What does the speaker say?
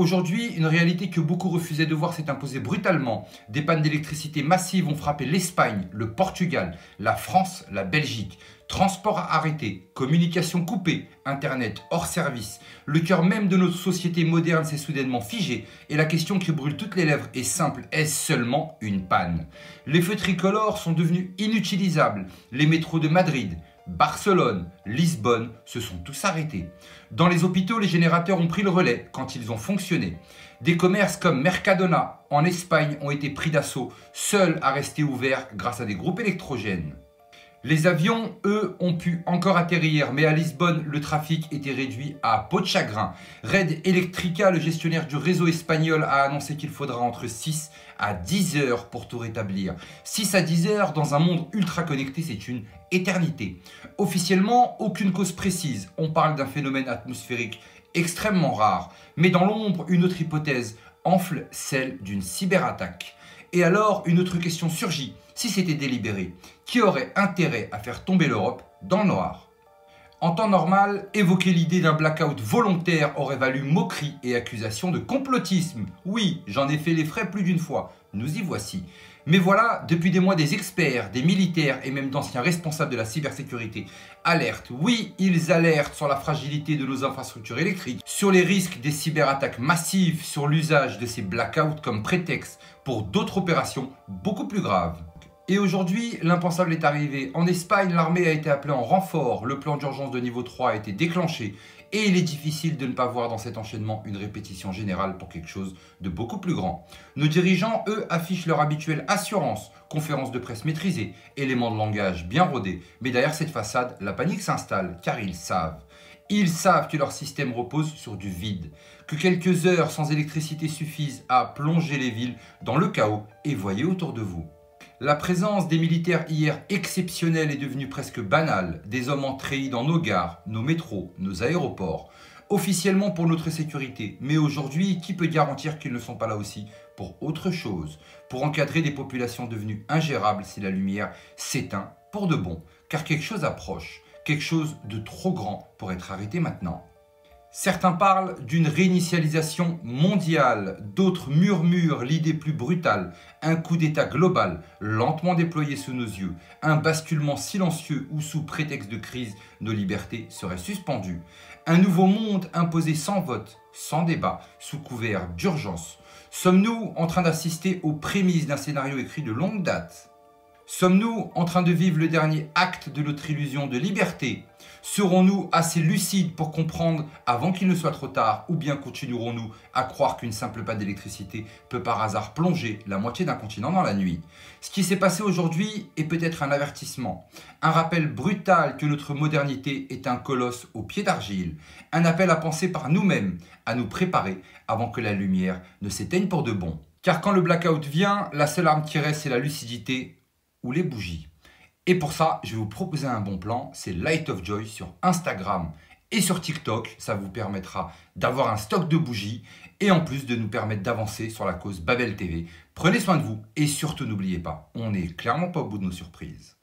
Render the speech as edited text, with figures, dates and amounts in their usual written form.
Aujourd'hui, une réalité que beaucoup refusaient de voir s'est imposée brutalement. Des pannes d'électricité massives ont frappé l'Espagne, le Portugal, la France, la Belgique. Transport arrêté, communication coupée, Internet hors service. Le cœur même de notre société moderne s'est soudainement figé et la question qui brûle toutes les lèvres est simple, est-ce seulement une panne? Les feux tricolores sont devenus inutilisables. Les métros de Madrid, Barcelone, Lisbonne se sont tous arrêtés. Dans les hôpitaux, les générateurs ont pris le relais quand ils ont fonctionné. Des commerces comme Mercadona en Espagne ont été pris d'assaut, seuls à rester ouverts grâce à des groupes électrogènes. Les avions, eux, ont pu encore atterrir, mais à Lisbonne, le trafic était réduit à peau de chagrin. Red Eléctrica, le gestionnaire du réseau espagnol, a annoncé qu'il faudra entre 6 à 10 heures pour tout rétablir. 6 à 10 heures dans un monde ultra connecté, c'est une éternité. Officiellement, aucune cause précise. On parle d'un phénomène atmosphérique extrêmement rare. Mais dans l'ombre, une autre hypothèse enfle, celle d'une cyberattaque. Et alors, une autre question surgit. Si c'était délibéré, qui aurait intérêt à faire tomber l'Europe dans le noir? En temps normal, évoquer l'idée d'un blackout volontaire aurait valu moquerie et accusation de complotisme. Oui, j'en ai fait les frais plus d'une fois, nous y voici. Mais voilà, depuis des mois, des experts, des militaires et même d'anciens responsables de la cybersécurité alertent. Oui, ils alertent sur la fragilité de nos infrastructures électriques, sur les risques des cyberattaques massives, sur l'usage de ces blackouts comme prétexte pour d'autres opérations beaucoup plus graves. Et aujourd'hui, l'impensable est arrivé. En Espagne, l'armée a été appelée en renfort, le plan d'urgence de niveau 3 a été déclenché et il est difficile de ne pas voir dans cet enchaînement une répétition générale pour quelque chose de beaucoup plus grand. Nos dirigeants, eux, affichent leur habituelle assurance, conférences de presse maîtrisées, éléments de langage bien rodés. Mais derrière cette façade, la panique s'installe car ils savent. Ils savent que leur système repose sur du vide, que quelques heures sans électricité suffisent à plonger les villes dans le chaos et voyez autour de vous. La présence des militaires hier exceptionnelle est devenue presque banale. Des hommes entrés dans nos gares, nos métros, nos aéroports. Officiellement pour notre sécurité. Mais aujourd'hui, qui peut garantir qu'ils ne sont pas là aussi pour autre chose? Pour encadrer des populations devenues ingérables si la lumière s'éteint pour de bon. Car quelque chose approche. Quelque chose de trop grand pour être arrêté maintenant. Certains parlent d'une réinitialisation mondiale, d'autres murmurent l'idée plus brutale, un coup d'État global, lentement déployé sous nos yeux, un basculement silencieux où sous prétexte de crise, nos libertés seraient suspendues, un nouveau monde imposé sans vote, sans débat, sous couvert d'urgence. Sommes-nous en train d'assister aux prémices d'un scénario écrit de longue date ? Sommes-nous en train de vivre le dernier acte de notre illusion de liberté? Serons-nous assez lucides pour comprendre avant qu'il ne soit trop tard? Ou bien continuerons-nous à croire qu'une simple panne d'électricité peut par hasard plonger la moitié d'un continent dans la nuit? Ce qui s'est passé aujourd'hui est peut-être un avertissement, un rappel brutal que notre modernité est un colosse aux pieds d'argile, un appel à penser par nous-mêmes, à nous préparer avant que la lumière ne s'éteigne pour de bon. Car quand le blackout vient, la seule arme qui reste c'est la lucidité ou les bougies. Et pour ça, je vais vous proposer un bon plan, c'est Light of Joy sur Instagram et sur TikTok. Ça vous permettra d'avoir un stock de bougies et en plus de nous permettre d'avancer sur la cause Babel TV. Prenez soin de vous et surtout n'oubliez pas, on n'est clairement pas au bout de nos surprises.